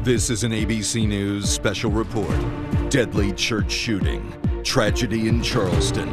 This is an ABC News special report. Deadly church shooting. Tragedy in Charleston.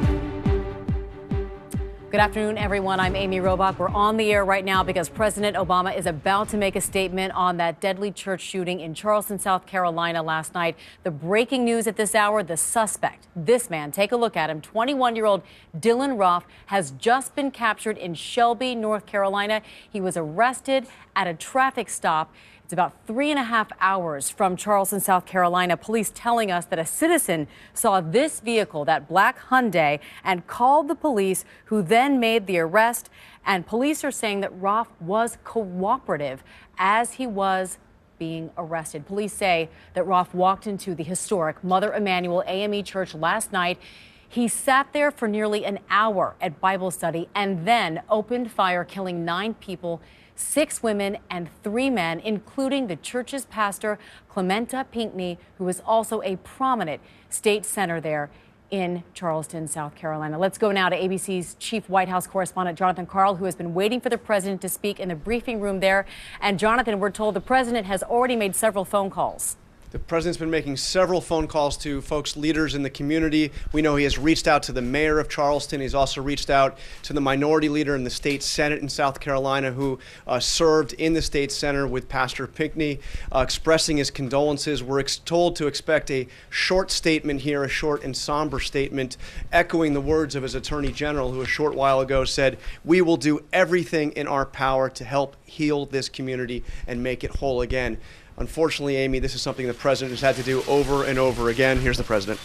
Good afternoon, everyone. I'm Amy Robach. We're on the air right now because President Obama is about to make a statement on that deadly church shooting in Charleston, South Carolina last night. The breaking news at this hour, the suspect, this man, take a look at him, 21-year-old Dylan Ruff, has just been captured in Shelby, North Carolina. He was arrested at a traffic stop. It's about 3.5 hours from Charleston, South Carolina. Police telling us that a citizen saw this vehicle, that black Hyundai, and called the police, who then made the arrest. And police are saying that Ruff was cooperative as he was being arrested. Police say that Ruff walked into the historic Mother Emanuel AME Church last night. He sat there for nearly an hour at Bible study and then opened fire, killing 9 people, 6 women and 3 men, including the church's pastor, Clementa Pinckney, who is also a prominent state senator there in Charleston, South Carolina. Let's go now to ABC's chief White House correspondent, Jonathan Karl, who has been waiting for the president to speak in the briefing room there. And Jonathan, we're told the president has already made several phone calls. The president's been making several phone calls to folks, leaders in the community. We know he has reached out to the mayor of Charleston. He's also reached out to the minority leader in the state Senate in South Carolina, who served in the state Senate with Pastor Pinckney, expressing his condolences. We're told to expect a short statement here, a short and somber statement, echoing the words of his attorney general, who a short while ago said, "We will do everything in our power to help heal this community and make it whole again." Unfortunately, Amy, this is something the president has had to do over and over again. Here's the president.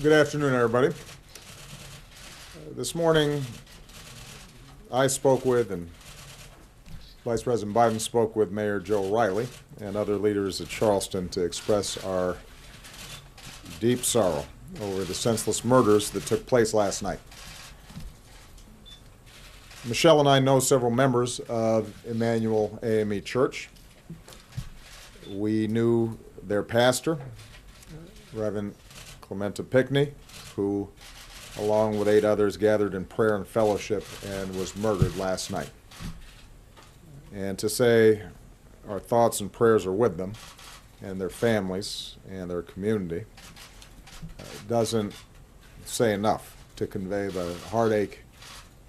Good afternoon, everybody. This morning, I spoke with, and Vice President Biden spoke with Mayor Joe Riley and other leaders at Charleston to express our deep sorrow over the senseless murders that took place last night. Michelle and I know several members of Emanuel AME Church. We knew their pastor, Reverend Clementa Pinckney, who, along with 8 others, gathered in prayer and fellowship and was murdered last night. And to say our thoughts and prayers are with them and their families and their community doesn't say enough to convey the heartache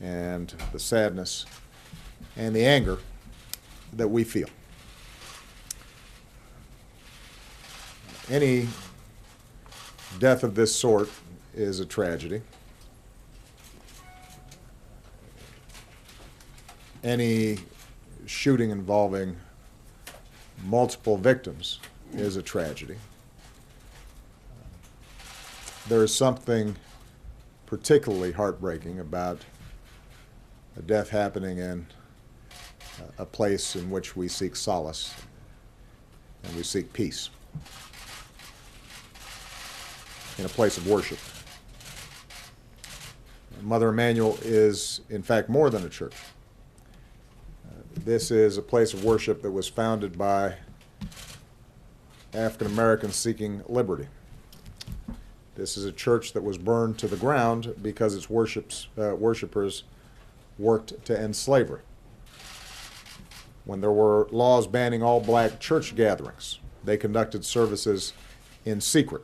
and the sadness and the anger that we feel. Any death of this sort is a tragedy. Any shooting involving multiple victims is a tragedy. There is something particularly heartbreaking about a death happening in a place in which we seek solace and we seek peace, in a place of worship. Mother Emanuel is, in fact, more than a church. This is a place of worship that was founded by African Americans seeking liberty. This is a church that was burned to the ground because its worshipers worked to end slavery. When there were laws banning all black church gatherings, they conducted services in secret.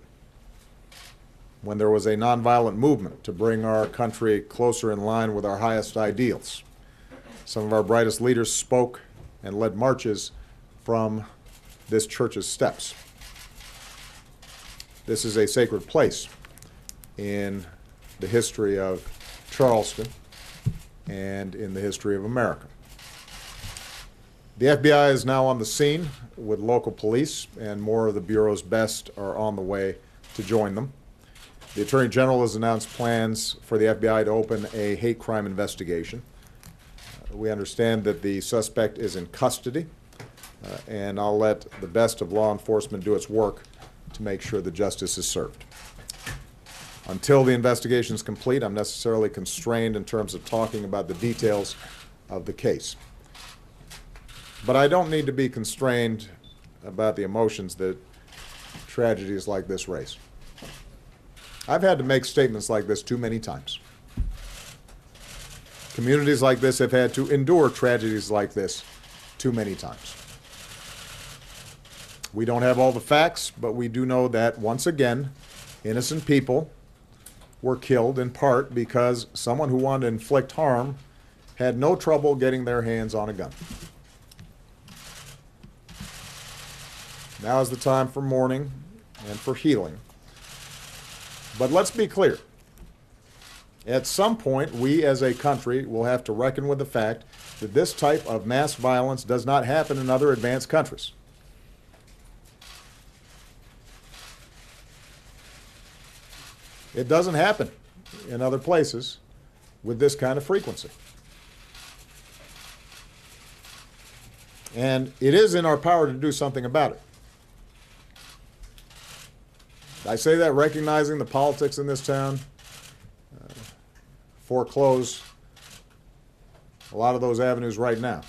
When there was a nonviolent movement to bring our country closer in line with our highest ideals, some of our brightest leaders spoke and led marches from this church's steps. This is a sacred place in the history of Charleston and in the history of America. The FBI is now on the scene with local police, and more of the Bureau's best are on the way to join them. The Attorney General has announced plans for the FBI to open a hate crime investigation. We understand that the suspect is in custody, and I'll let the best of law enforcement do its work to make sure that justice is served. Until the investigation is complete, I'm necessarily constrained in terms of talking about the details of the case. But I don't need to be constrained about the emotions that tragedies like this raise. I've had to make statements like this too many times. Communities like this have had to endure tragedies like this too many times. We don't have all the facts, but we do know that, once again, innocent people were killed in part because someone who wanted to inflict harm had no trouble getting their hands on a gun. Now is the time for mourning and for healing. But let's be clear. At some point, we as a country will have to reckon with the fact that this type of mass violence does not happen in other advanced countries. It doesn't happen in other places with this kind of frequency. And it is in our power to do something about it. I say that recognizing the politics in this town foreclose a lot of those avenues right now.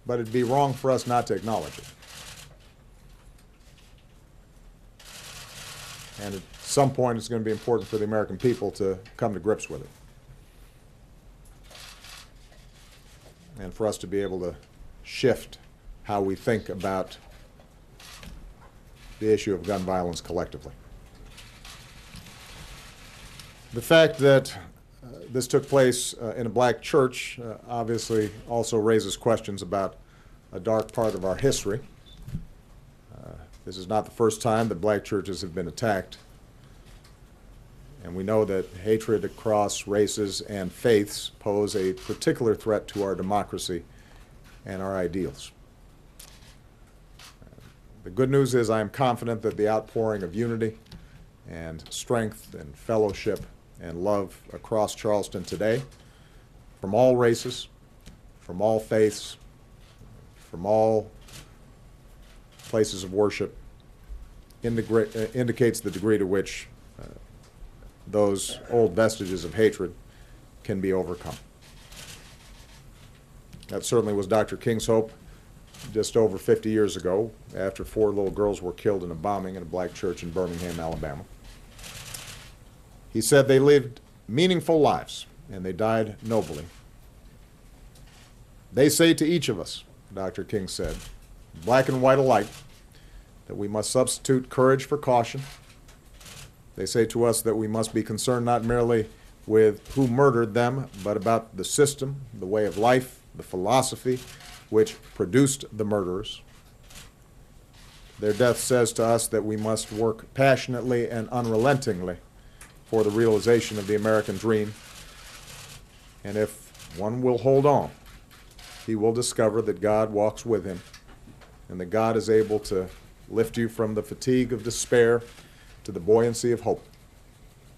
But it'd be wrong for us not to acknowledge it. And at some point, it's going to be important for the American people to come to grips with it. And for us to be able to shift how we think about the issue of gun violence collectively. The fact that this took place in a black church obviously also raises questions about a dark part of our history. This is not the first time that black churches have been attacked. And we know that hatred across races and faiths pose a particular threat to our democracy and our ideals. The good news is I am confident that the outpouring of unity and strength and fellowship and love across Charleston today, from all races, from all faiths, from all places of worship, indicates the degree to which those old vestiges of hatred can be overcome. That certainly was Dr. King's hope just over 50 years ago, after 4 little girls were killed in a bombing in a black church in Birmingham, Alabama. He said they lived meaningful lives and they died nobly. They say to each of us, Dr. King said, black and white alike, that we must substitute courage for caution. They say to us that we must be concerned not merely with who murdered them, but about the system, the way of life, the philosophy which produced the murderers. Their death says to us that we must work passionately and unrelentingly for the realization of the American dream. And if one will hold on, he will discover that God walks with him and that God is able to lift you from the fatigue of despair to the buoyancy of hope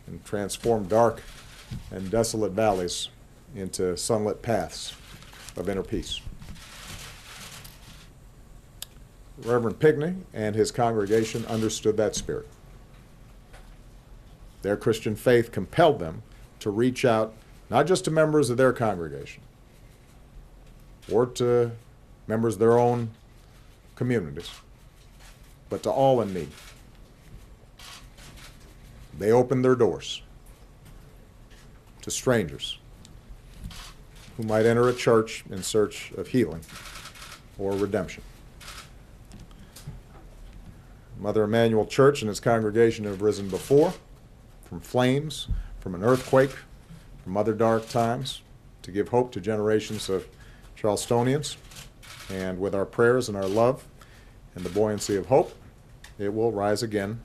and transform dark and desolate valleys into sunlit paths of inner peace. Reverend Pigney and his congregation understood that spirit. Their Christian faith compelled them to reach out not just to members of their congregation or to members of their own communities, but to all in need. They opened their doors to strangers who might enter a church in search of healing or redemption. Mother Emanuel Church and its congregation have risen before, from flames, from an earthquake, from other dark times, to give hope to generations of Charlestonians. And with our prayers and our love and the buoyancy of hope, it will rise again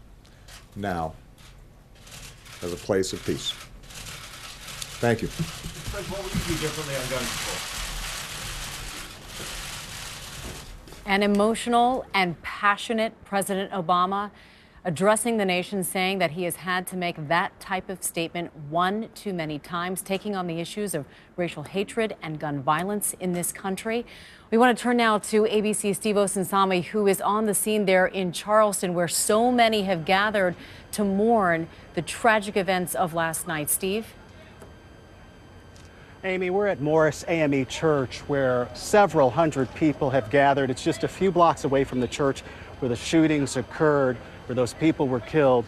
now as a place of peace. Thank you. What would you do differently on gun control? An emotional and passionate President Obama addressing the nation, saying that he has had to make that type of statement one too many times, taking on the issues of racial hatred and gun violence in this country. We want to turn now to ABC's Steve Osinsami, who is on the scene there in Charleston, where so many have gathered to mourn the tragic events of last night. Steve? Amy, we're at Morris AME Church, where several hundred people have gathered. It's just a few blocks away from the church where the shootings occurred, where those people were killed.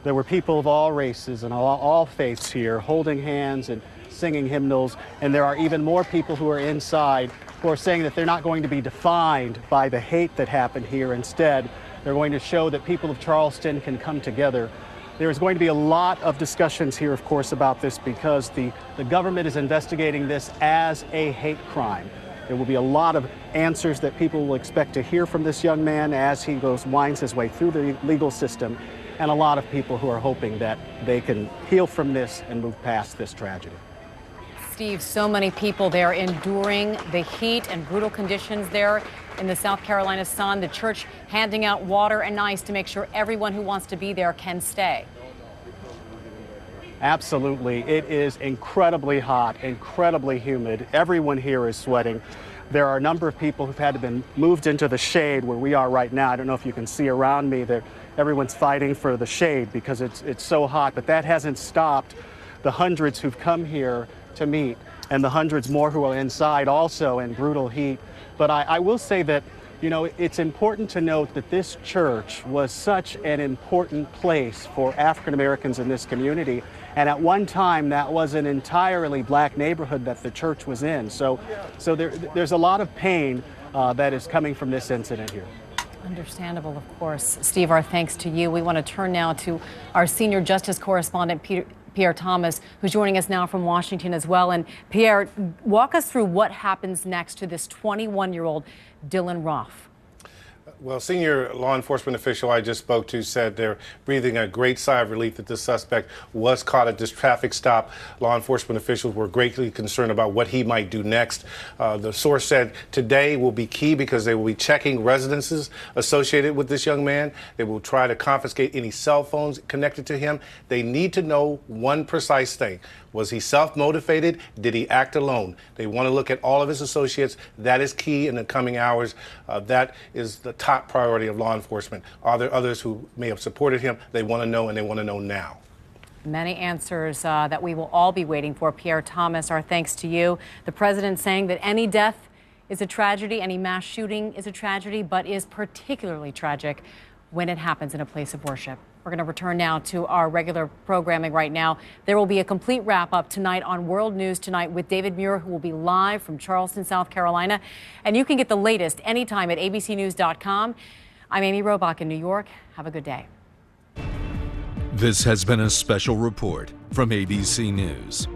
There were people of all races and all faiths here holding hands and singing hymnals, and there are even more people who are inside who are saying that they're not going to be defined by the hate that happened here. Instead, they're going to show that people of Charleston can come together. There is going to be a lot of discussions here, of course, about this because the government is investigating this as a hate crime. There will be a lot of answers that people will expect to hear from this young man as he winds his way through the legal system, and a lot of people who are hoping that they can heal from this and move past this tragedy. Steve, so many people there enduring the heat and brutal conditions there in the South Carolina sun. The church handing out water and ice to make sure everyone who wants to be there can stay. Absolutely. It is incredibly hot, incredibly humid. Everyone here is sweating. There are a number of people who've had to be moved into the shade where we are right now. I don't know if you can see around me that everyone's fighting for the shade because it's so hot, but that hasn't stopped the hundreds who've come here to meet and the hundreds more who are inside also in brutal heat. But I will say that, you know, it's important to note that this church was such an important place for African Americans in this community. And at one time, that was an entirely black neighborhood that the church was in. So there's a lot of pain that is coming from this incident here. Understandable, of course. Steve, our thanks to you. We want to turn now to our senior justice correspondent, Pierre Thomas, who's joining us now from Washington as well. And Pierre, walk us through what happens next to this 21-year-old Dylan Roth. Well, senior law enforcement official I just spoke to said they're breathing a great sigh of relief that the suspect was caught at this traffic stop. Law enforcement officials were greatly concerned about what he might do next. The source said today will be key because they will be checking residences associated with this young man. They will try to confiscate any cell phones connected to him. They need to know one precise thing. Was he self-motivated? Did he act alone? They want to look at all of his associates. That is key in the coming hours. That is the top priority of law enforcement. Are there others who may have supported him? They want to know, and they want to know now. Many answers that we will all be waiting for. Pierre Thomas, our thanks to you. The president saying that any death is a tragedy, any mass shooting is a tragedy, but is particularly tragic when it happens in a place of worship. We're going to return now to our regular programming right now. There will be a complete wrap-up tonight on World News Tonight with David Muir, who will be live from Charleston, South Carolina. And you can get the latest anytime at abcnews.com. I'm Amy Robach in New York. Have a good day. This has been a special report from ABC News.